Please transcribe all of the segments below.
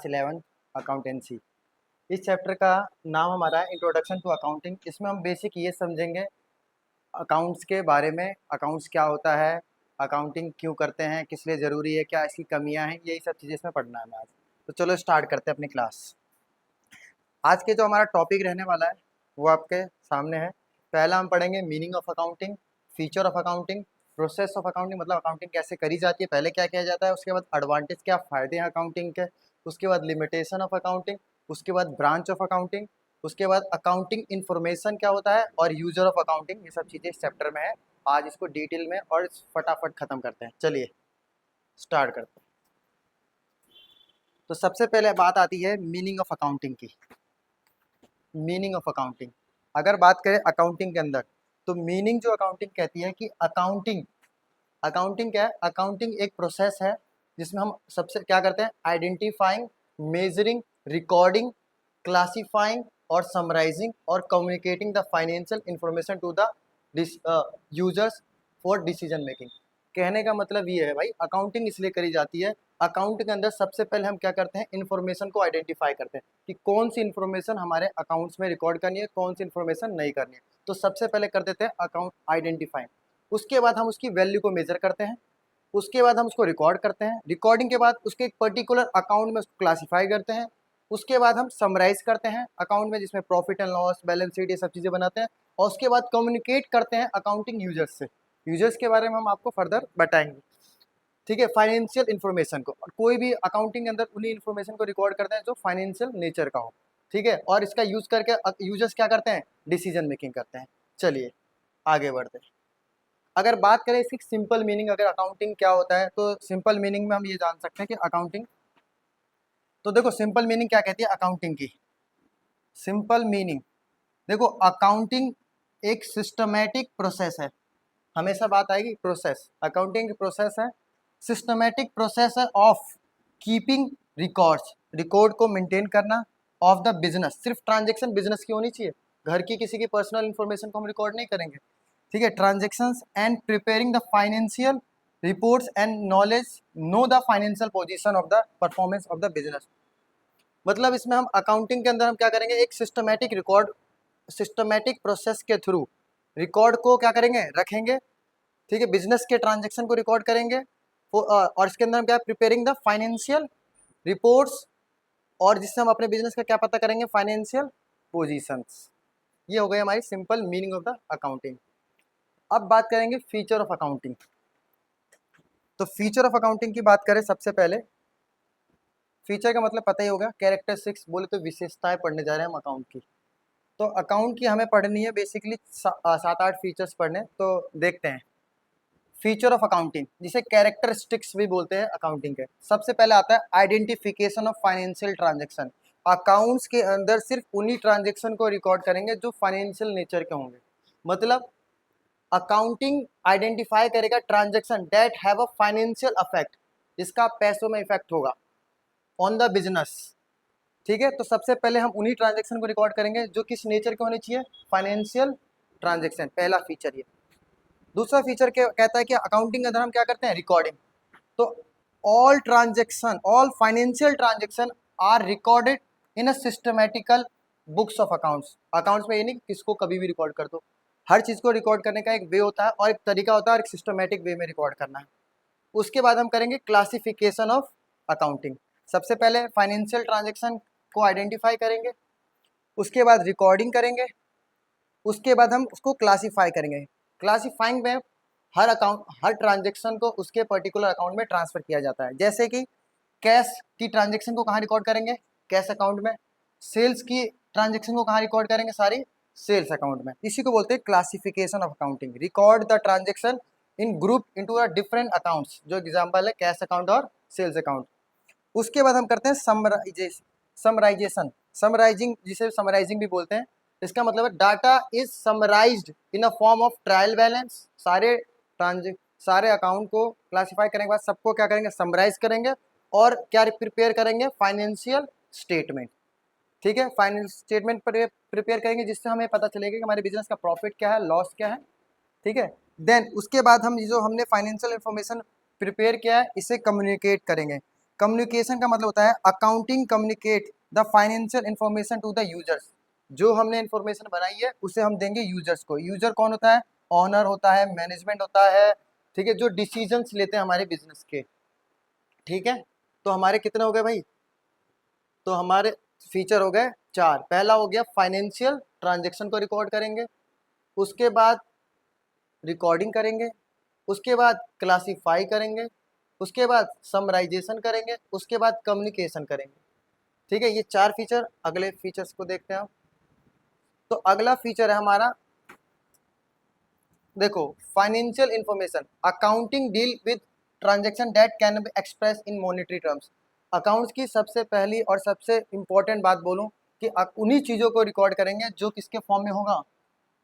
11 accountancy. इस chapter का नाम हमारा है इंट्रोडक्शन टू अकाउंटिंग। इसमें हम बेसिक ये समझेंगे अकाउंट्स के बारे में, अकाउंट्स क्या होता है, अकाउंटिंग क्यों करते हैं, किस लिए ज़रूरी है, क्या इसकी कमियां हैं, यही सब चीज़ें इसमें पढ़ना है हमें आज। तो चलो स्टार्ट करते हैं अपनी क्लास। आज के जो हमारा टॉपिक रहने वाला है वो आपके सामने है। पहला हम पढ़ेंगे meaning of accounting, feature of accounting, process of accounting मतलब अकाउंटिंग कैसे करी जाती है, पहले क्या किया जाता है, उसके बाद एडवांटेज क्या फ़ायदे हैं अकाउंटिंग के, उसके बाद लिमिटेशन ऑफ अकाउंटिंग, उसके बाद ब्रांच ऑफ अकाउंटिंग, उसके बाद अकाउंटिंग इन्फॉर्मेशन क्या होता है और यूजर ऑफ अकाउंटिंग। ये सब चीज़ें इस चैप्टर में है। आज इसको डिटेल में और फटाफट ख़त्म करते हैं। चलिए स्टार्ट करते हैं। तो सबसे पहले बात आती है मीनिंग ऑफ अकाउंटिंग की। मीनिंग ऑफ अकाउंटिंग अगर बात करें अकाउंटिंग के अंदर, तो मीनिंग जो अकाउंटिंग कहती है कि अकाउंटिंग, अकाउंटिंग क्या है, अकाउंटिंग एक प्रोसेस है जिसमें हम सबसे क्या करते हैं, आइडेंटिफाइंग, मेजरिंग, रिकॉर्डिंग, क्लासिफाइंग और समराइजिंग और communicating the financial information to the users for decision making. कहने का मतलब ये है भाई, अकाउंटिंग इसलिए करी जाती है, अकाउंट के अंदर सबसे पहले हम क्या करते हैं, इन्फॉर्मेशन को आइडेंटिफाई करते हैं कि कौन सी इन्फॉर्मेशन हमारे अकाउंट्स में रिकॉर्ड करनी है, कौन सी इन्फॉर्मेशन नहीं करनी है। तो सबसे पहले कर देते हैं अकाउंट आइडेंटिफाइंग। उसके बाद हम उसकी वैल्यू को मेजर करते हैं, उसके बाद हम उसको रिकॉर्ड करते हैं, रिकॉर्डिंग के बाद उसके एक पर्टिकुलर अकाउंट में उसको क्लासीफाई करते हैं, उसके बाद हम समराइज करते हैं अकाउंट में जिसमें profit and loss, balance sheet, ये सब चीज़ें बनाते हैं, और उसके बाद कम्युनिकेट करते हैं अकाउंटिंग यूजर्स से। यूजर्स के बारे में हम आपको फर्दर बताएंगे, ठीक है। फाइनेंशियल इन्फॉर्मेशन को, और कोई भी अकाउंटिंग के अंदर उन्हीं इन्फॉर्मेशन को रिकॉर्ड करते हैं जो फाइनेंशियल नेचर का हो, ठीक है, और इसका यूज करके यूजर्स क्या करते हैं, डिसीजन मेकिंग करते हैं। चलिए आगे बढ़ते हैं। अगर बात करें इसकी सिंपल मीनिंग, अगर अकाउंटिंग क्या होता है, तो सिंपल मीनिंग में हम ये जान सकते हैं कि अकाउंटिंग, तो देखो सिंपल मीनिंग क्या कहती है अकाउंटिंग की। सिंपल मीनिंग देखो, अकाउंटिंग एक सिस्टमैटिक प्रोसेस है, हमेशा बात आएगी प्रोसेस, अकाउंटिंग की प्रोसेस है, सिस्टमैटिक प्रोसेस है ऑफ कीपिंग रिकॉर्ड्स, रिकॉर्ड को मेंटेन करना, ऑफ द बिजनेस, सिर्फ ट्रांजेक्शन बिजनेस की होनी चाहिए, घर की किसी की पर्सनल इंफॉर्मेशन को हम रिकॉर्ड नहीं करेंगे, ठीक है। Transactions and preparing the financial reports and knowledge, know the financial position of the performance of the business. मतलब इसमें हम अकाउंटिंग के अंदर हम क्या करेंगे, एक सिस्टमैटिक रिकॉर्ड, सिस्टमैटिक प्रोसेस के थ्रू रिकॉर्ड को क्या करेंगे, रखेंगे, ठीक है, बिजनेस के ट्रांजेक्शन को रिकॉर्ड करेंगे, और इसके अंदर हम क्या, प्रिपेयरिंग द फाइनेंशियल रिपोर्ट्स, और जिससे हम अपने बिजनेस का क्या पता करेंगे, फाइनेंशियल पोजीशंस। ये हो गई हमारी simple meaning of the accounting. अब बात करेंगे फीचर ऑफ अकाउंटिंग। तो फीचर ऑफ अकाउंटिंग की बात करें, सबसे पहले फीचर का मतलब पता ही होगा, कैरेक्टरिस्टिक्स बोले तो विशेषताएं पढ़ने जा रहे हैं हम अकाउंट की। तो अकाउंट की हमें पढ़नी है बेसिकली 7-8 फीचर्स पढ़ने, तो देखते हैं। फीचर ऑफ अकाउंटिंग जिसे कैरेक्टरिस्टिक्स भी बोलते हैं अकाउंटिंग के, सबसे पहले आता है identification of financial transaction. Accounts के अंदर सिर्फ उन्हीं ट्रांजैक्शन को रिकॉर्ड करेंगे जो फाइनेंशियल नेचर के होंगे। मतलब अकाउंटिंग आइडेंटिफाई करेगा transaction that have a financial affect, जिसका पैसों में इफेक्ट होगा ऑन द बिजनेस, ठीक है। तो सबसे पहले हम उन्हीं ट्रांजैक्शन को रिकॉर्ड करेंगे जो किस नेचर के होने चाहिए, फाइनेंशियल ट्रांजैक्शन, पहला फीचर ये। दूसरा फीचर क्या कहता है कि अकाउंटिंग के अंदर हम क्या करते हैं, रिकॉर्डिंग। तो all transaction, all financial transaction are recorded in a systematical books of accounts. Accounts में ये नहीं किसको कभी भी रिकॉर्ड कर दो, हर चीज़ को रिकॉर्ड करने का एक वे होता है और एक तरीका होता है, और एक सिस्टमैटिक वे में रिकॉर्ड करना है। उसके बाद हम करेंगे क्लासिफिकेशन ऑफ अकाउंटिंग। सबसे पहले फाइनेंशियल ट्रांजैक्शन को आइडेंटिफाई करेंगे, उसके बाद रिकॉर्डिंग करेंगे, उसके बाद हम उसको क्लासीफाई करेंगे। क्लासीफाइंग में हर अकाउंट, हर ट्रांजेक्शन को उसके पर्टिकुलर अकाउंट में ट्रांसफर किया जाता है। जैसे कि कैश की ट्रांजेक्शन को कहाँ रिकॉर्ड करेंगे, कैश अकाउंट में। सेल्स की ट्रांजेक्शन को कहाँ रिकॉर्ड करेंगे, सारी सेल्स अकाउंट में। इसी को बोलते हैं classification of accounting. Record the transaction in group into a different accounts, जो एग्जांपल है कैश अकाउंट और सेल्स अकाउंट। उसके बाद हम करते हैं समराइजेशन, समराइजिंग, जिसे समराइजिंग भी बोलते हैं। इसका मतलब है data is summarised in a form of trial balance. सारे अकाउंट को क्लासिफाई करने के बाद सबको क्या करेंगे, समराइज करेंगे, और क्या प्रिपेयर करेंगे, फाइनेंशियल स्टेटमेंट, ठीक है। फाइनेंशियल स्टेटमेंट प्रिपेयर करेंगे जिससे हमें पता चलेगा कि हमारे बिजनेस का प्रॉफिट क्या है, लॉस क्या है, ठीक है। देन उसके बाद हम जो हमने फाइनेंशियल इंफॉर्मेशन प्रिपेयर किया है इसे कम्युनिकेट करेंगे। कम्युनिकेशन का मतलब होता है accounting communicate the financial information to the users. जो हमने इंफॉर्मेशन बनाई है उसे हम देंगे यूजर्स को। यूजर कौन होता है? ऑनर होता है, मैनेजमेंट होता है, ठीक है, जो डिसीजंस लेते हैं हमारे बिजनेस के। ठीक है, तो हमारे कितने हो गए भाई? तो हमारे फीचर हो गए 4। पहला हो गया फाइनेंशियल ट्रांजेक्शन को रिकॉर्ड करेंगे, उसके बाद रिकॉर्डिंग करेंगे, उसके बाद क्लासीफाई करेंगे, उसके बाद समराइजेशन करेंगे, उसके बाद कम्युनिकेशन करेंगे। ठीक है, ये 4 फीचर। अगले फीचर्स को देखते हैं आप। तो अगला फीचर है हमारा, देखो, financial information. Accounting deal with transaction that can be express in monetary terms. Accounts की सबसे पहली और सबसे इंपॉर्टेंट बात बोलूं कि उन्हीं चीज़ों को रिकॉर्ड करेंगे जो किसके फॉर्म में होगा?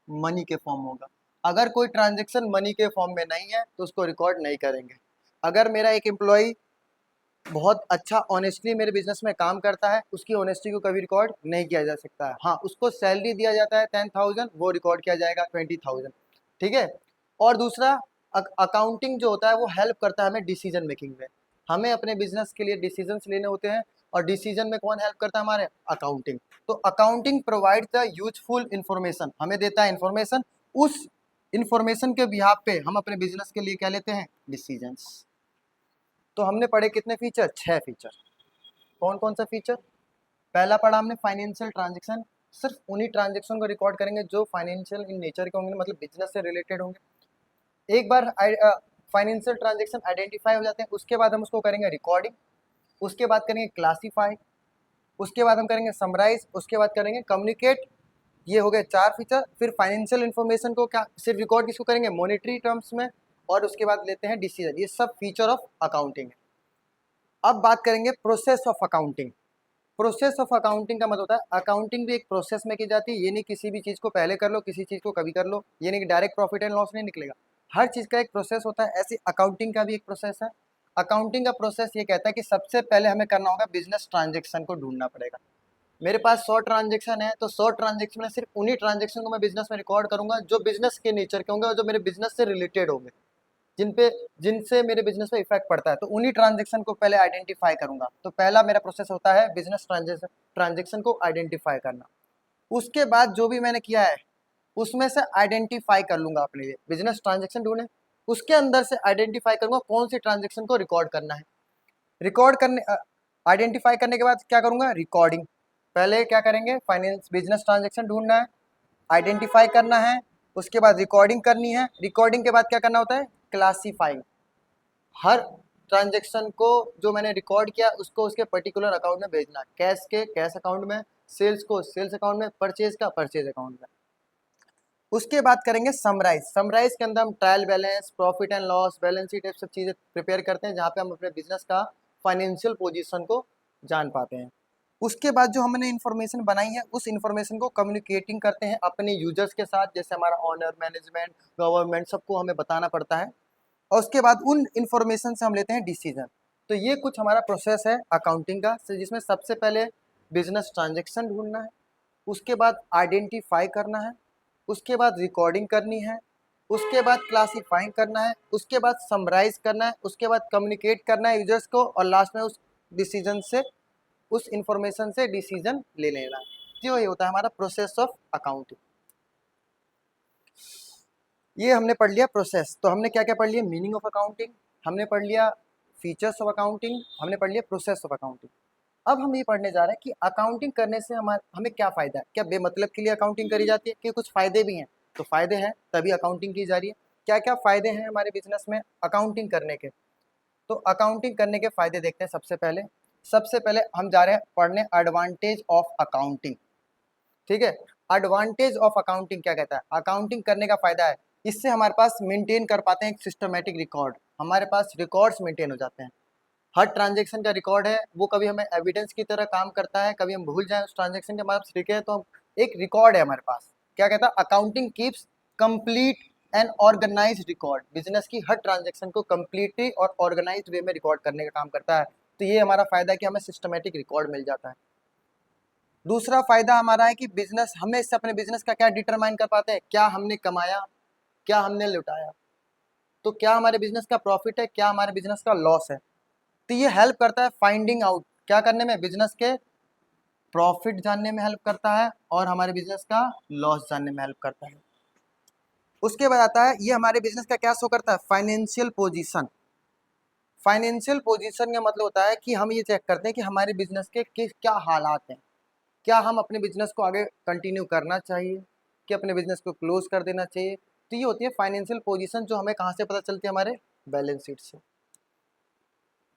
मनी के फॉर्म होगा। अगर कोई ट्रांजेक्शन मनी के फॉर्म में नहीं है तो उसको रिकॉर्ड नहीं करेंगे। अगर मेरा एक एम्प्लॉय बहुत अच्छा ऑनेस्टली मेरे बिजनेस में काम करता है, उसकी ऑनेस्टी को कभी रिकॉर्ड नहीं किया जा सकता है। हाँ, उसको सैलरी दिया जाता है 10,000, वो रिकॉर्ड किया जाएगा 20,000। ठीक है। और दूसरा, अकाउंटिंग जो होता है वो हेल्प करता है हमें डिसीजन मेकिंग में। हमें अपने बिजनेस के लिए डिसीजंस लेने होते हैं, और डिसीजन में कौन हेल्प करता है? हमारे अकाउंटिंग। तो accounting provide the useful information, हमें देता है इंफॉर्मेशन। उस इंफॉर्मेशन के बिहाफ पे हम अपने बिजनेस के लिए क्या लेते हैं? डिसीजंस। तो हमने पढ़े कितने फीचर? 6 फीचर। कौन कौन सा फीचर? पहला पढ़ा हमने फाइनेंशियल ट्रांजेक्शन। सिर्फ उन्हीं ट्रांजेक्शन को रिकॉर्ड करेंगे जो फाइनेंशियल इन नेचर के होंगे, मतलब बिजनेस से रिलेटेड होंगे। एक बार फाइनेंशियल ट्रांजेक्शन आइडेंटिफाई हो जाते हैं, उसके बाद हम उसको करेंगे रिकॉर्डिंग, उसके बाद करेंगे क्लासीफाई, उसके बाद हम करेंगे समराइज, उसके बाद करेंगे कम्युनिकेट। ये हो गए 4 फीचर। फिर फाइनेंशियल इन्फॉर्मेशन को क्या सिर्फ रिकॉर्ड किसको करेंगे? मॉनेटरी टर्म्स में। और उसके बाद लेते हैं डिसीजन। ये सब फीचर ऑफ अकाउंटिंग है। अब बात करेंगे process of accounting. Process of accounting का मतलब होता है अकाउंटिंग भी एक प्रोसेस में की जाती है। ये नहीं किसी भी चीज़ को पहले कर लो, किसी चीज़ को कभी कर लो, ये नहीं कि डायरेक्ट प्रॉफिट एंड लॉस नहीं निकलेगा। हर चीज़ का एक प्रोसेस होता है, ऐसे अकाउंटिंग का भी एक प्रोसेस है। अकाउंटिंग का प्रोसेस ये कहता है कि सबसे पहले हमें करना होगा बिजनेस ट्रांजेक्शन को ढूंढना पड़ेगा। मेरे पास 100 ट्रांजेक्शन है, तो 100 ट्रांजेक्शन में सिर्फ उन्हीं ट्रांजेक्शन को मैं बिजनेस में रिकॉर्ड करूंगा जो बिजनेस के नेचर के होंगे और जो मेरे बिजनेस से रिलेटेड होंगे, जिन पे जिनसे मेरे बिजनेस पे इफेक्ट पड़ता है। तो उन्हीं ट्रांजेक्शन को पहले आइडेंटिफाई करूंगा। तो पहला मेरा प्रोसेस होता है बिजनेस ट्रांजेक्शन को आइडेंटिफाई करना। उसके बाद जो भी मैंने किया है उसमें से आइडेंटिफाई कर लूंगा अपने लिए। बिजनेस ट्रांजेक्शन ढूंढे, उसके अंदर से आइडेंटिफाई करूंगा कौन सी ट्रांजेक्शन को रिकॉर्ड करना है। रिकॉर्ड करने आइडेंटिफाई करने के बाद क्या करूंगा? रिकॉर्डिंग। पहले क्या करेंगे? फाइनेंस बिजनेस ट्रांजेक्शन ढूंढना है, आइडेंटिफाई करना है, उसके बाद रिकॉर्डिंग करनी है। रिकॉर्डिंग के बाद क्या करना होता है? क्लासीफाइंग। हर ट्रांजेक्शन को जो मैंने रिकॉर्ड किया उसको उसके पर्टिकुलर अकाउंट में भेजना है। कैश के कैश अकाउंट में, सेल्स को सेल्स अकाउंट में, परचेज का परचेज अकाउंट में। उसके बाद करेंगे समराइज। समराइज के अंदर हम trial balance, profit and loss, balance sheet, सब चीज़ें प्रिपेयर करते हैं, जहाँ पे हम अपने बिजनेस का फाइनेंशियल पोजीशन को जान पाते हैं। उसके बाद जो हमने इन्फॉर्मेशन बनाई है उस इन्फॉर्मेशन को कम्युनिकेटिंग करते हैं अपने यूजर्स के साथ, जैसे हमारा ऑनर, मैनेजमेंट, गवर्नमेंट, सबको हमें बताना पड़ता है। और उसके बाद उन इन्फॉर्मेशन से हम लेते हैं डिसीजन। तो ये कुछ हमारा प्रोसेस है अकाउंटिंग का, जिसमें सबसे पहले बिजनेस ट्रांजेक्शन ढूंढना है, उसके बाद आइडेंटिफाई करना है, उसके बाद रिकॉर्डिंग करनी है, उसके बाद क्लासीफाइंग करना है, उसके बाद समराइज करना है, उसके बाद कम्युनिकेट करना है यूजर्स को, और लास्ट में उस डिसीजन से, उस इंफॉर्मेशन से डिसीजन ले लेना है। तो ये होता है हमारा प्रोसेस ऑफ अकाउंटिंग। ये हमने पढ़ लिया प्रोसेस। तो हमने क्या क्या पढ़ लिया? मीनिंग ऑफ अकाउंटिंग, हमने पढ़ लिया फीचर्स ऑफ अकाउंटिंग, हमने पढ़ लिया प्रोसेस ऑफ अकाउंटिंग। अब हम ये पढ़ने जा रहे हैं कि अकाउंटिंग करने से हमें क्या फ़ायदा है। क्या बेमतलब के लिए अकाउंटिंग करी जाती है? कि कुछ फ़ायदे भी हैं। तो फ़ायदे हैं तभी अकाउंटिंग की जा रही है। क्या क्या फ़ायदे हैं हमारे बिजनेस में अकाउंटिंग करने के? तो अकाउंटिंग करने के फ़ायदे देखते हैं। सबसे पहले हम जा रहे हैं पढ़ने एडवांटेज ऑफ अकाउंटिंग। ठीक है, एडवांटेज ऑफ अकाउंटिंग क्या कहता है? अकाउंटिंग करने का फायदा है, इससे हमारे पास मेंटेन कर पाते हैं एक सिस्टमेटिक रिकॉर्ड। हमारे पास रिकॉर्ड्स मेंटेन हो जाते हैं। हर ट्रांजेक्शन का रिकॉर्ड है, वो कभी हमें एविडेंस की तरह काम करता है। कभी हम भूल जाएं उस ट्रांजेक्शन के हमारे पास लिखे हैं तो हम एक रिकॉर्ड है हमारे पास। क्या कहता है? Accounting keeps complete and organise record. Business की हर ट्रांजेक्शन को कंप्लीटली और ऑर्गेनाइज वे में रिकॉर्ड करने का काम करता है। तो ये हमारा फायदा है कि हमें सिस्टमेटिक रिकॉर्ड मिल जाता है। दूसरा फायदा हमारा है कि बिजनेस, हमें इससे अपने बिजनेस का क्या डिटरमाइन कर पाते हैं? क्या हमने कमाया, क्या हमने लुटाया। तो क्या हमारे बिजनेस का प्रॉफिट है, क्या हमारे बिजनेस का लॉस है। तो ये हेल्प करता है फाइंडिंग आउट, क्या करने में, बिजनेस के प्रॉफिट जानने में हेल्प करता है और हमारे बिजनेस का लॉस जानने में हेल्प करता है। उसके बाद आता है ये हमारे बिजनेस का क्या शो करता है, फाइनेंशियल पोजीशन। फाइनेंशियल पोजीशन का मतलब होता है कि हम ये चेक करते हैं कि हमारे बिजनेस के क्या हालात हैं, क्या हम अपने बिजनेस को आगे कंटिन्यू करना चाहिए कि अपने बिजनेस को क्लोज कर देना चाहिए। तो ये होती है फाइनेंशियल पोजीशन, जो हमें कहाँ से पता चलती है, हमारे बैलेंस शीट से।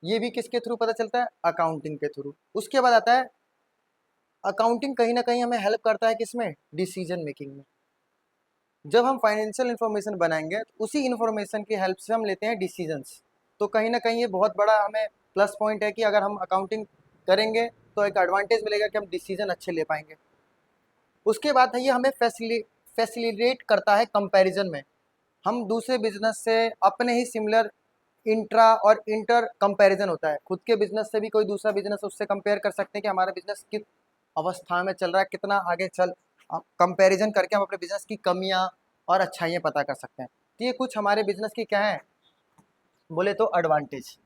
ये भी किसके थ्रू पता चलता है, अकाउंटिंग के थ्रू। उसके बाद आता है अकाउंटिंग कहीं ना कहीं हमें हेल्प करता है किसमें, डिसीजन मेकिंग में। जब हम फाइनेंशियल इंफॉर्मेशन बनाएंगे तो उसी इंफॉर्मेशन की हेल्प से हम लेते हैं डिसीजंस। तो कहीं ना कहीं ये बहुत बड़ा हमें प्लस पॉइंट है कि अगर हम अकाउंटिंग करेंगे तो एक एडवांटेज मिलेगा कि हम डिसीजन अच्छे ले पाएंगे। उसके बाद है ये हमें फैसिलिटेट करता है कंपैरिजन में। हम दूसरे बिजनेस से अपने ही सिमिलर इंट्रा और इंटर कंपैरिजन होता है, खुद के बिजनेस से भी कोई दूसरा बिजनेस उससे कंपेयर कर सकते हैं कि हमारा बिजनेस किस अवस्था में चल रहा है, कितना आगे चल, कंपैरिजन करके हम अपने बिजनेस की कमियां और अच्छाइयाँ पता कर सकते हैं। तो ये कुछ हमारे बिजनेस की क्या है बोले तो एडवांटेज।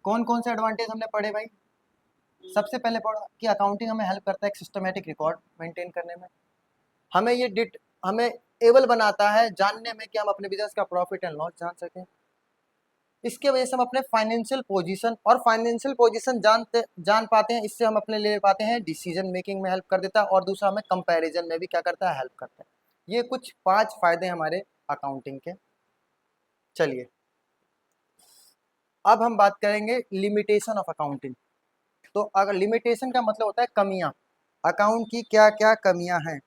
कौन कौन से एडवांटेज हमने पढ़े भाई, सबसे पहले पढ़ा कि अकाउंटिंग हमें हेल्प करता है एक सिस्टमेटिक रिकॉर्ड मेंटेन करने में। हमें ये डिट हमें एबल बनाता है जानने में कि हम अपने बिजनेस का प्रॉफिट एंड लॉस जान सकें। इसके वजह से हम अपने फाइनेंशियल पोजीशन और फाइनेंशियल पोजीशन जान पाते हैं, इससे हम अपने ले पाते हैं डिसीजन मेकिंग में हेल्प कर देता है, और दूसरा हमें कंपैरिजन में भी क्या करता है, हेल्प करता है। ये कुछ 5 फायदे हमारे अकाउंटिंग के। चलिए अब हम बात करेंगे लिमिटेशन ऑफ अकाउंटिंग। तो अगर लिमिटेशन का मतलब होता है कमियां, अकाउंट की क्या क्या कमियां हैं,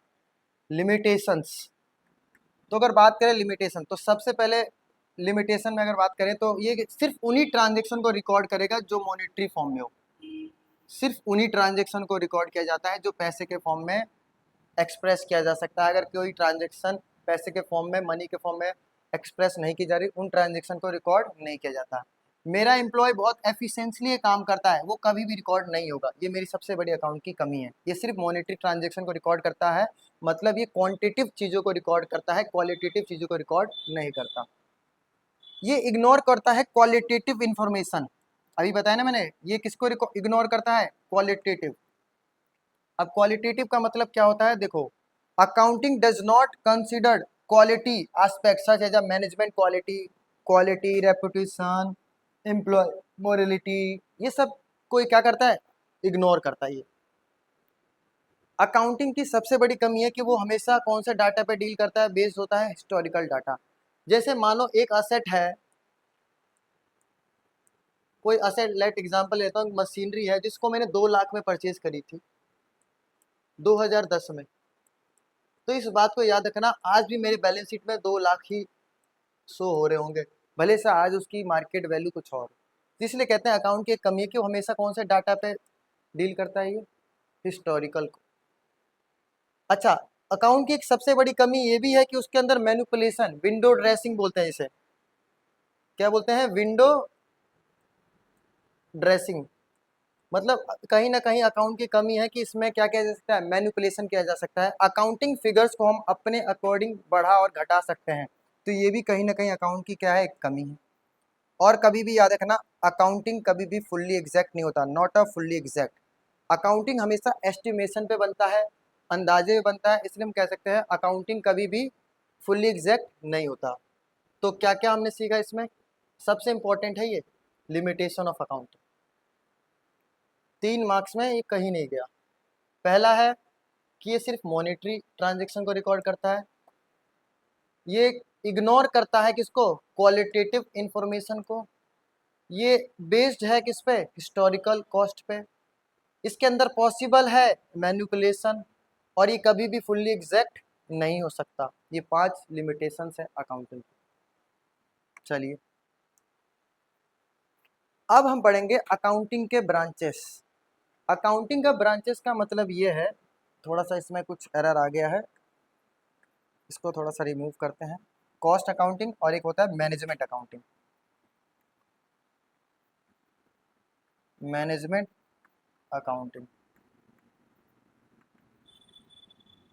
लिमिटेशंस। तो अगर बात करें लिमिटेशन, तो सबसे पहले लिमिटेशन में अगर बात करें तो ये सिर्फ उन्हीं ट्रांजेक्शन को रिकॉर्ड करेगा जो मॉनेटरी फॉर्म में हो। सिर्फ उन्हीं ट्रांजेक्शन को रिकॉर्ड किया जाता है जो पैसे के फॉर्म में एक्सप्रेस किया जा सकता है। अगर कोई ट्रांजेक्शन पैसे के फॉर्म में, मनी के फॉर्म में एक्सप्रेस नहीं की जा रही, उन ट्रांजेक्शन को रिकॉर्ड नहीं किया जाता। मेरा एम्प्लॉय बहुत एफिशिएंटली काम करता है, वो कभी भी रिकॉर्ड नहीं होगा, ये मेरी सबसे बड़ी अकाउंट की कमी है। ये सिर्फ मॉनेटरी ट्रांजेक्शन को रिकॉर्ड करता है, मतलब ये क्वांटिटिव चीज़ों को रिकॉर्ड करता है, क्वालिटेटिव चीज़ों को रिकॉर्ड नहीं करता। ये इग्नोर करता है क्वालिटेटिव इंफॉर्मेशन। अभी बताया ना मैंने, ये किसको इग्नोर करता है, क्वालिटेटिव। अब क्वालिटेटिव का मतलब क्या होता है, देखो, accounting does not consider quality aspect such as a management quality, quality reputation, employ morality, ये सब कोई क्या करता है, इग्नोर करता है। ये अकाउंटिंग की सबसे बड़ी कमी है कि वो हमेशा कौन से डाटा पे डील करता है, बेस्ड होता है हिस्टोरिकल डाटा। जैसे मानो एक असेट है, कोई असेट, लेट एग्जांपल लेता हूँ, मशीनरी है जिसको मैंने 2 लाख में परचेज करी थी 2010 में। तो इस बात को याद रखना, आज भी मेरे बैलेंस शीट में 2 लाख ही शो हो रहे होंगे, भले से आज उसकी मार्केट वैल्यू कुछ और। तो इसलिए कहते हैं अकाउंट की एक कमी है कि वो हमेशा कौन से डाटा पे डील करता है, ये हिस्टोरिकल को। अच्छा, अकाउंट की एक सबसे बड़ी कमी ये भी है कि उसके अंदर मैनिपुलेशन, विंडो ड्रेसिंग बोलते हैं इसे, क्या बोलते हैं, विंडो ड्रेसिंग। मतलब कहीं ना कहीं अकाउंट की कमी है कि इसमें क्या किया जा सकता है, मैनिपुलेशन किया जा सकता है। अकाउंटिंग फिगर्स को हम अपने अकॉर्डिंग बढ़ा और घटा सकते हैं, तो ये भी कहीं ना कहीं अकाउंट की क्या है, एक कमी है। और कभी भी याद रखना, अकाउंटिंग कभी भी फुल्ली एग्जैक्ट नहीं होता, not a fully exact. Accounting हमेशा एस्टिमेशन पे बनता है, अंदाजे पे बनता है, इसलिए हम कह सकते हैं अकाउंटिंग कभी भी फुल्ली एग्जैक्ट नहीं होता। तो क्या क्या हमने सीखा इसमें, सबसे इंपॉर्टेंट है ये लिमिटेशन ऑफ अकाउंटिंग। 3 मार्क्स में ये कहीं नहीं गया। पहला है कि ये सिर्फ मॉनेटरी ट्रांजेक्शन को रिकॉर्ड करता है, ये इग्नोर करता है किसको, क्वालिटेटिव इंफॉर्मेशन को, ये बेस्ड है किस पे, हिस्टोरिकल कॉस्ट पे, इसके अंदर पॉसिबल है मैनिपुलेशन, और ये कभी भी फुल्ली एग्जैक्ट नहीं हो सकता। ये 5 लिमिटेशंस है अकाउंटिंग। चलिए अब हम पढ़ेंगे अकाउंटिंग के ब्रांचेस। अकाउंटिंग का ब्रांचेस का मतलब ये है, थोड़ा सा इसमें कुछ एरर आ गया है, इसको थोड़ा सा रिमूव करते हैं। कॉस्ट अकाउंटिंग और एक होता है मैनेजमेंट अकाउंटिंग। मैनेजमेंट अकाउंटिंग,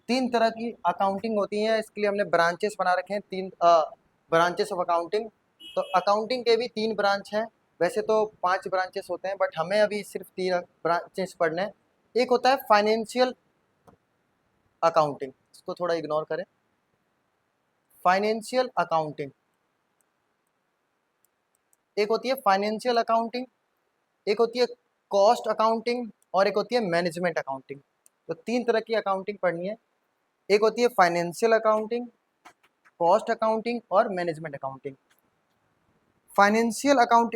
3 तरह की अकाउंटिंग होती है, इसके लिए हमने ब्रांचेस बना रखे हैं, 3 ब्रांचेस ऑफ अकाउंटिंग। तो अकाउंटिंग के भी 3 ब्रांच हैं, वैसे तो 5 ब्रांचेस होते हैं, बट हमें अभी सिर्फ 3 ब्रांचेस पढ़ने हैं। एक होता है फाइनेंशियल अकाउंटिंग, इसको थोड़ा इग्नोर करें। फाइनेंशियल अकाउंटिंग एक होती है, फाइनेंशियल अकाउंटिंग एक होती है, कॉस्ट अकाउंटिंग और एक होती है मैनेजमेंट अकाउंटिंग। तो 3 तरह की अकाउंटिंग पढ़नी है। एक होती है फाइनेंशियल अकाउंटिंग, कॉस्ट अकाउंटिंग और मैनेजमेंट अकाउंटिंग। फाइनेंशियल अकाउंट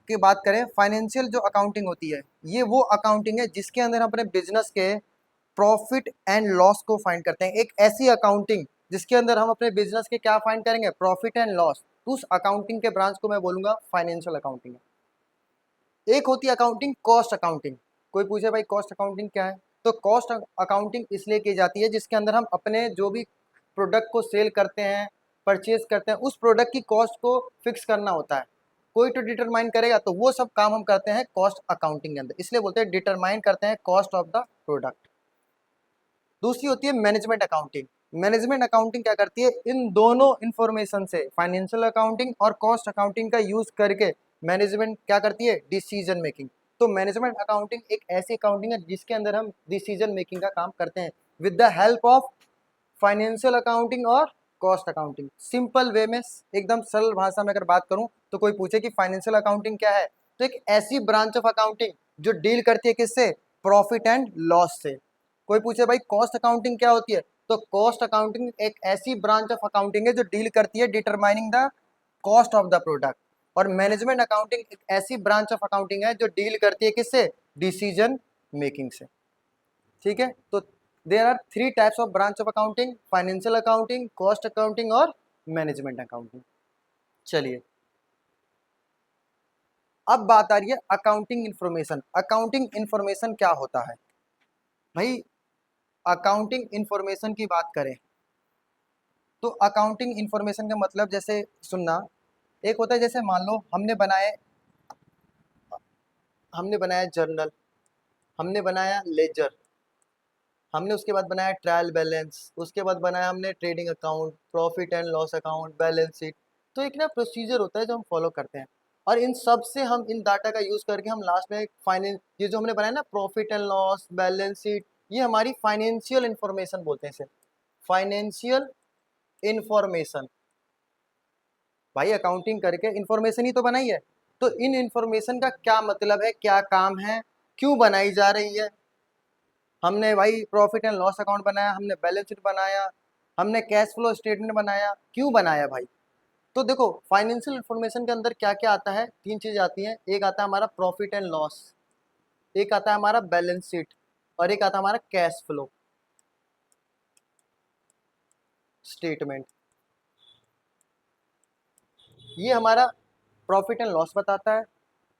की बात करें, फाइनेंशियल जो अकाउंटिंग होती है ये वो अकाउंटिंग है जिसके अंदर हम अपने बिजनेस के प्रॉफिट एंड लॉस को फाइंड करते हैं। एक ऐसी अकाउंटिंग जिसके अंदर हम अपने बिजनेस के क्या फाइंड करेंगे, प्रॉफिट एंड लॉस। तो उस अकाउंटिंग के ब्रांच को मैं बोलूंगा फाइनेंशियल अकाउंटिंग। एक होती है अकाउंटिंग कॉस्ट अकाउंटिंग। कोई पूछे भाई कॉस्ट अकाउंटिंग क्या है, तो कॉस्ट अकाउंटिंग इसलिए की जाती है जिसके अंदर हम अपने जो भी प्रोडक्ट को सेल करते हैं, परचेज करते हैं, उस प्रोडक्ट की कॉस्ट को फिक्स करना होता है। कोई तो डिटरमाइन करेगा, तो वो सब काम हम करते हैं कॉस्ट अकाउंटिंग के अंदर, इसलिए बोलते हैं डिटरमाइन करते हैं कॉस्ट ऑफ द प्रोडक्ट। दूसरी होती है मैनेजमेंट अकाउंटिंग। मैनेजमेंट अकाउंटिंग क्या करती है, इन दोनों इंफॉर्मेशन से फाइनेंशियल अकाउंटिंग और कॉस्ट अकाउंटिंग का यूज करके मैनेजमेंट क्या करती है, डिसीजन मेकिंग। तो मैनेजमेंट अकाउंटिंग एक ऐसी अकाउंटिंग है जिसके अंदर हम डिसीजन मेकिंग का काम करते हैं with the help of financial accounting और कॉस्ट अकाउंटिंग। सिंपल वे में, एकदम सरल भाषा में अगर बात करूं, तो कोई पूछे कि फाइनेंशियल अकाउंटिंग क्या है, तो एक ऐसी ब्रांच ऑफ अकाउंटिंग जो डील करती है किससे, प्रॉफिट एंड लॉस से। कोई पूछे भाई कॉस्ट अकाउंटिंग क्या होती है, तो कॉस्ट अकाउंटिंग एक ऐसी ब्रांच ऑफ अकाउंटिंग है जो डील करती है determining the cost of the product. और मैनेजमेंट अकाउंटिंग एक ऐसी ब्रांच ऑफ अकाउंटिंग है जो डील करती है किससे, डिसीजन मेकिंग से। ठीक है, तो there are 3 types of branch of accounting, financial accounting, cost accounting और मैनेजमेंट अकाउंटिंग। चलिए, अब बात आ रही है अकाउंटिंग इन्फॉर्मेशन। अकाउंटिंग इन्फॉर्मेशन क्या होता है भाई? अकाउंटिंग इन्फॉर्मेशन की बात करें तो अकाउंटिंग इन्फॉर्मेशन का मतलब, जैसे सुनना, एक होता है जैसे मान लो हमने बनाया जर्नल, हमने बनाया लेजर, हमने उसके बाद बनाया ट्रायल बैलेंस, उसके बाद बनाया हमने trading account, profit and loss account, balance sheet. तो एक ना प्रोसीजर होता है जो हम फॉलो करते हैं, और इन सब से हम इन डाटा का यूज करके हम लास्ट में फाइनेंस, ये जो हमने बनाया ना profit and loss, balance sheet, ये हमारी फाइनेंशियल इंफॉर्मेशन बोलते हैं इसे, फाइनेंशियल इंफॉर्मेशन। भाई अकाउंटिंग करके इंफॉर्मेशन ही तो बनाई है, तो इन इंफॉर्मेशन का क्या मतलब है, क्या काम है, क्यों बनाई जा रही है। हमने भाई प्रॉफिट एंड लॉस अकाउंट बनाया, हमने बैलेंस शीट बनाया, हमने कैश फ्लो स्टेटमेंट बनाया, क्यों बनाया भाई? तो देखो फाइनेंशियल इंफॉर्मेशन के अंदर क्या क्या आता है, 3 चीज आती हैं। एक आता है हमारा प्रॉफिट एंड लॉस, एक आता है हमारा बैलेंस शीट, और एक आता है हमारा कैश फ्लो स्टेटमेंट। ये हमारा प्रॉफिट एंड लॉस बताता है,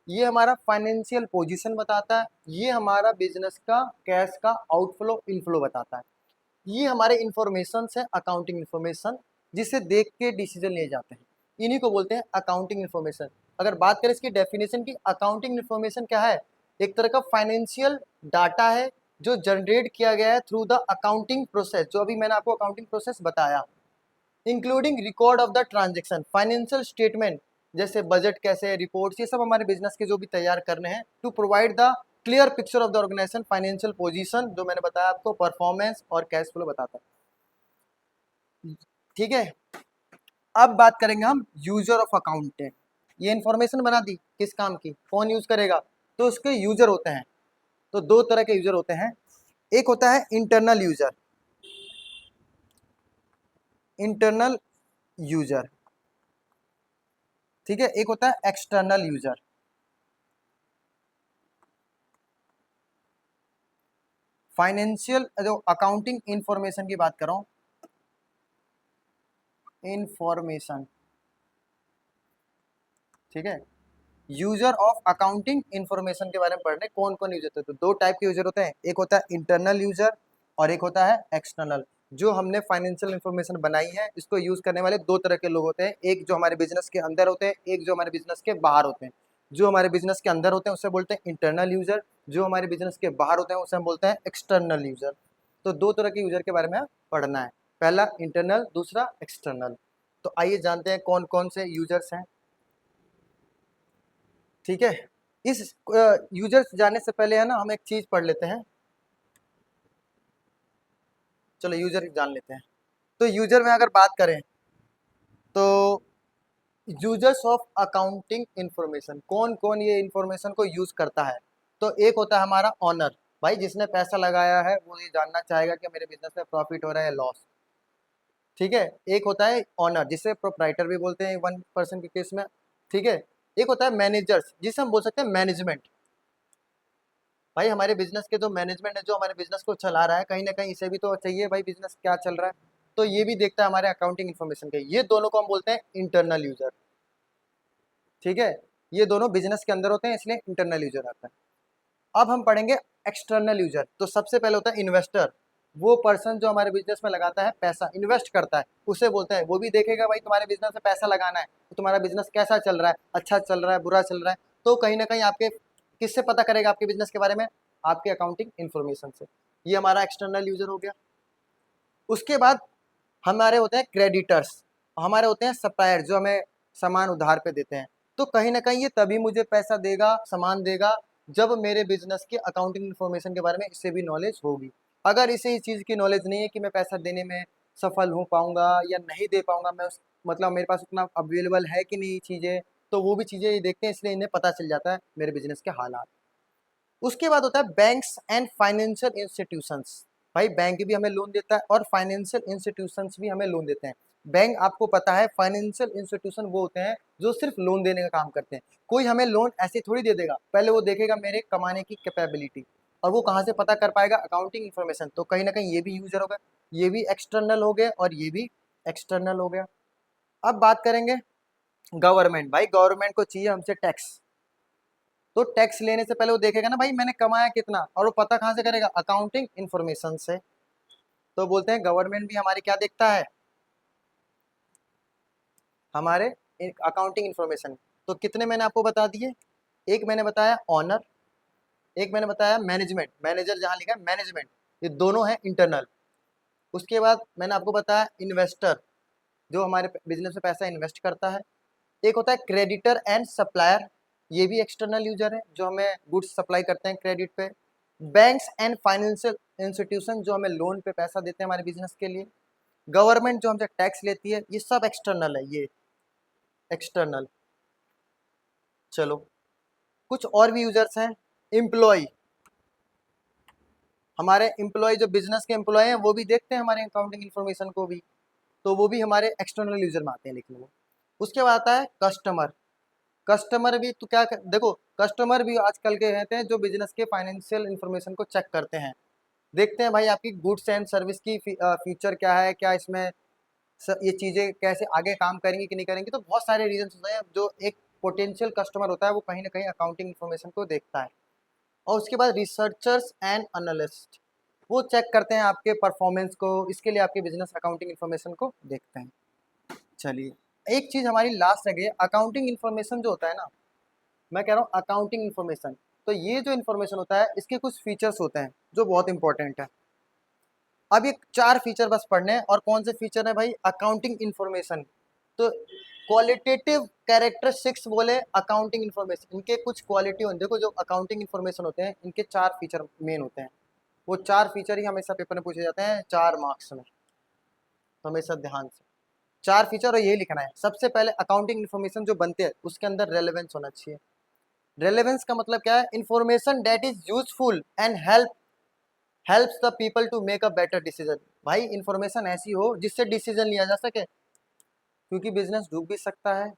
ये हमारा फाइनेंशियल पोजीशन बताता है, ये हमारा बिजनेस का कैश का आउटफ्लो इनफ्लो बताता है। ये हमारे इंफॉर्मेशन है, अकाउंटिंग इंफॉर्मेशन, जिसे देख के डिसीजन लिए जाते हैं, इन्हीं को बोलते हैं अकाउंटिंग इंफॉर्मेशन। अगर बात करें इसकी डेफिनेशन की, अकाउंटिंग इंफॉर्मेशन क्या है, एक तरह का फाइनेंशियल डाटा है जो जनरेट किया गया है थ्रू द अकाउंटिंग प्रोसेस, जो अभी मैंने आपको अकाउंटिंग प्रोसेस बताया, including record of the transaction, financial statement जैसे बजट कैसे, रिपोर्ट्स, ये सब हमारे बिजनेस के जो भी तैयार करने हैं, to provide the clear picture of the organisation financial position, जो मैंने बताया आपको, परफॉर्मेंस और कैश फ्लो बताता है। ठीक है, अब बात करेंगे हम यूजर ऑफ अकाउंटेंट। ये इंफॉर्मेशन बना दी, किस काम की, कौन यूज करेगा, तो उसके यूजर होते हैं। तो 2 तरह के यूजर होते हैं, एक होता है इंटरनल यूजर, इंटरनल यूजर, ठीक है, एक होता है एक्सटर्नल यूजर। फाइनेंशियल जो अकाउंटिंग इंफॉर्मेशन की बात कर रहा हूं, इंफॉर्मेशन, ठीक है, यूजर ऑफ अकाउंटिंग इंफॉर्मेशन के बारे में पढ़ने, कौन कौन यूजर होते हैं। तो 2 टाइप के यूजर होते हैं, एक होता है इंटरनल यूजर और एक होता है एक्सटर्नल। जो हमने फाइनेंशियल इंफॉर्मेशन बनाई है, इसको यूज करने वाले 2 तरह के लोग होते हैं, एक जो हमारे बिजनेस के अंदर होते हैं, एक जो हमारे बिजनेस के बाहर होते हैं। जो हमारे बिजनेस के अंदर होते हैं उसे बोलते हैं इंटरनल यूजर, जो हमारे बिजनेस के बाहर होते हैं उसे हम बोलते हैं एक्सटर्नल यूजर। तो 2 तरह के यूजर के बारे में पढ़ना है, पहला इंटरनल, दूसरा एक्सटर्नल। तो आइए जानते हैं कौन कौन से यूजर्स हैं। ठीक है। इस यूजर्स जाने से पहले है ना हम एक चीज पढ़ लेते हैं। चलो यूजर जान लेते हैं। तो यूजर में अगर बात करें तो यूजर्स ऑफ अकाउंटिंग इंफॉर्मेशन, कौन कौन ये इंफॉर्मेशन को यूज करता है। तो एक होता है हमारा ऑनर, भाई जिसने पैसा लगाया है वो ये जानना चाहेगा कि मेरे बिजनेस में प्रॉफिट हो रहा है या लॉस। ठीक है। एक होता है ऑनर जिसे प्रोप्राइटर भी बोलते हैं 1% के केस में। ठीक है। एक होता है मैनेजर्स जिसे हम बोल सकते हैं मैनेजमेंट, भाई हमारे बिजनेस के जो मैनेजमेंट है जो हमारे बिजनेस को चला रहा है, कहीं ना कहीं इसे भी तो चाहिए भाई बिजनेस क्या चल रहा है, तो ये भी देखता है हमारे अकाउंटिंग इन्फॉर्मेशन के। ये दोनों को हम बोलते हैं इंटरनल यूजर। ठीक है। ये दोनों बिजनेस के अंदर होते हैं इसलिए इंटरनल यूजर आता है। अब हम पढ़ेंगे एक्सटर्नल यूजर। तो सबसे पहले होता है इन्वेस्टर, वो पर्सन जो हमारे बिजनेस में लगाता है पैसा, इन्वेस्ट करता है, उसे बोलते हैं। वो भी देखेगा भाई तुम्हारे बिजनेस में पैसा लगाना है तो तुम्हारा बिजनेस कैसा चल रहा है, अच्छा चल रहा है, बुरा चल रहा है। तो कहीं ना कहीं आपके किससे पता करेगा आपके बिजनेस के बारे में, आपके अकाउंटिंग इन्फॉर्मेशन से। ये हमारा एक्सटर्नल यूजर हो गया। उसके बाद हमारे होते हैं क्रेडिटर्स, हमारे होते हैं सप्लायर जो हमें सामान उधार पे देते हैं। तो कहीं ना कहीं ये तभी मुझे पैसा देगा, सामान देगा, जब मेरे बिजनेस की अकाउंटिंग इन्फॉर्मेशन के बारे में इसे भी नॉलेज होगी। अगर इसे इस चीज़ की नॉलेज नहीं है कि मैं पैसा देने में सफल हो पाऊंगा या नहीं दे पाऊंगा, मैं उस मतलब मेरे पास उतना अवेलेबल है कि नहीं चीज़ें, तो वो भी चीज़ें ये देखते हैं, इसलिए इन्हें पता चल जाता है मेरे बिजनेस के हालात। उसके बाद होता है बैंक्स एंड फाइनेंशियल इंस्टीट्यूशंस, भाई बैंक भी हमें लोन देता है और फाइनेंशियल इंस्टीट्यूशंस भी हमें लोन देते हैं। बैंक आपको पता है, फाइनेंशियल इंस्टीट्यूशन वो होते हैं जो सिर्फ लोन देने का काम करते हैं। कोई हमें लोन ऐसे थोड़ी दे देगा, पहले वो देखेगा मेरे कमाने की कैपेबिलिटी, और वो कहाँ से पता कर पाएगा, अकाउंटिंग इन्फॉर्मेशन। तो कहीं ना कहीं ये भी यूजर हो गया, ये भी एक्सटर्नल हो गया और ये भी एक्सटर्नल हो गया। अब बात करेंगे गवर्नमेंट, भाई गवर्नमेंट को चाहिए हमसे टैक्स। तो टैक्स लेने से पहले वो देखेगा ना भाई मैंने कमाया कितना, और वो पता कहाँ से करेगा, अकाउंटिंग इन्फॉर्मेशन से। तो बोलते हैं गवर्नमेंट भी हमारी क्या देखता है, हमारे अकाउंटिंग इन्फॉर्मेशन। तो कितने मैंने आपको बता दिए, एक मैंने बताया ऑनर, एक मैंने बताया मैनेजमेंट, मैनेजर जहाँ लिखा है मैनेजमेंट, ये दोनों हैं इंटरनल। उसके बाद मैंने आपको बताया इन्वेस्टर जो हमारे बिजनेस में पैसा इन्वेस्ट करता है। एक होता है क्रेडिटर एंड सप्लायर, ये भी एक्सटर्नल यूजर है जो हमें गुड्स सप्लाई करते हैं क्रेडिट पे। बैंक्स एंड फाइनेंशियल इंस्टीट्यूशन जो हमें लोन पे पैसा देते हैं हमारे बिजनेस के लिए। गवर्नमेंट जो हमसे टैक्स लेती है, ये सब एक्सटर्नल है, ये एक्सटर्नल। चलो कुछ और भी यूजर्स हैं। एम्प्लॉय, हमारे एम्प्लॉय जो बिजनेस के एम्प्लॉय हैं वो भी देखते हैं हमारे अकाउंटिंग इन्फॉर्मेशन को भी, तो वो भी हमारे एक्सटर्नल यूजर में आते हैं। लेकिन वो उसके बाद आता है कस्टमर। कस्टमर भी तो क्या देखो, कस्टमर भी आजकल के रहते हैं जो बिजनेस के फाइनेंशियल इंफॉर्मेशन को चेक करते हैं, देखते हैं भाई आपकी गुड्स एंड सर्विस की फ्यूचर क्या है, क्या इसमें ये चीज़ें कैसे आगे काम करेंगी कि नहीं करेंगी। तो बहुत सारे रीजन होते हैं जो एक पोटेंशियल कस्टमर होता है वो कहीं ना कहीं अकाउंटिंग इन्फॉर्मेशन को देखता है। और उसके बाद रिसर्चर्स एंड एनालिस्ट, वो चेक करते हैं आपके परफॉर्मेंस को, इसके लिए आपके बिजनेस अकाउंटिंग इन्फॉर्मेशन को देखते हैं। चलिए एक चीज़ हमारी लास्ट रह गई, अकाउंटिंग इन्फॉर्मेशन जो होता है ना, मैं कह रहा हूँ अकाउंटिंग इन्फॉर्मेशन, तो ये जो इन्फॉर्मेशन होता है इसके कुछ फीचर्स होते हैं जो बहुत इंपॉर्टेंट है। अब ये 4 फीचर बस पढ़ने हैं, और कौन से फीचर है भाई, अकाउंटिंग इन्फॉर्मेशन। तो क्वालिटेटिव कैरेक्टरिस्टिक्स बोले अकाउंटिंग इन्फॉर्मेशन, इनके कुछ क्वालिटी होते हैं। देखो जो अकाउंटिंग इन्फॉर्मेशन होते हैं इनके 4 फीचर मेन होते हैं, वो 4 फीचर ही हमेशा पेपर में पूछे जाते हैं 4 मार्क्स में, तो हमेशा ध्यान से 4 फीचर और यही लिखना है। सबसे पहले अकाउंटिंग इन्फॉर्मेशन जो बनते हैं उसके अंदर रेलेवेंस होना चाहिए। रेलेवेंस का मतलब क्या है, information that is useful and helps the people to make a better decision. भाई इंफॉर्मेशन ऐसी हो जिससे डिसीजन लिया जा सके, क्योंकि बिजनेस डूब भी सकता है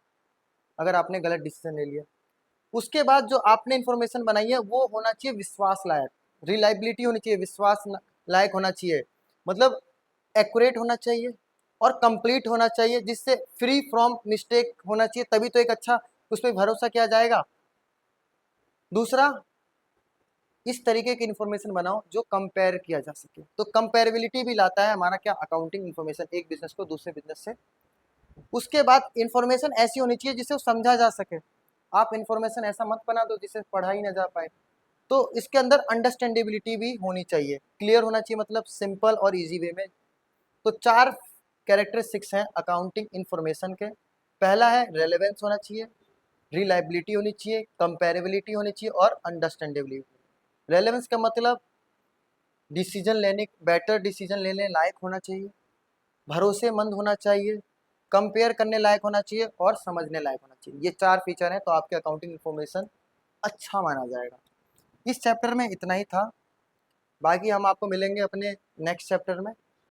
अगर आपने गलत डिसीजन ले लिया। उसके बाद जो आपने इंफॉर्मेशन बनाई है वो होना चाहिए विश्वास लायक, रिलायबिलिटी होनी चाहिए, विश्वास लायक होना चाहिए, मतलब एक्यूरेट होना चाहिए और कंप्लीट होना चाहिए, जिससे फ्री फ्रॉम मिस्टेक होना चाहिए, तभी तो एक अच्छा उस पर भरोसा किया जाएगा। दूसरा, इस तरीके की इन्फॉर्मेशन बनाओ जो कंपेयर किया जा सके, तो कंपेरेबिलिटी भी लाता है हमारा क्या, अकाउंटिंग इन्फॉर्मेशन एक बिजनेस को दूसरे बिजनेस से। उसके बाद इंफॉर्मेशन ऐसी होनी चाहिए जिसे समझा जा सके, आप इंफॉर्मेशन ऐसा मत बना दो जिसे पढ़ा ही ना जा पाए। तो इसके अंदर अंडरस्टैंडेबिलिटी भी होनी चाहिए, क्लियर होना चाहिए, मतलब सिंपल और इजी वे में। तो 4 कैरेक्टरिस्टिक्स हैं अकाउंटिंग इन्फॉर्मेशन के। पहला है रेलेवेंस होना चाहिए, रिलायबिलिटी होनी चाहिए, कंपेरेबिलिटी होनी चाहिए और अंडरस्टैंडेबिलिटी। रेलेवेंस का मतलब डिसीजन लेने, बेटर डिसीजन लेने लायक होना चाहिए, भरोसेमंद होना चाहिए, कंपेयर करने लायक होना चाहिए और समझने लायक होना चाहिए। ये 4 फीचर हैं तो आपके अकाउंटिंग इन्फॉर्मेशन अच्छा माना जाएगा। इस चैप्टर में इतना ही था, बाकी हम आपको मिलेंगे अपने नेक्स्ट चैप्टर में।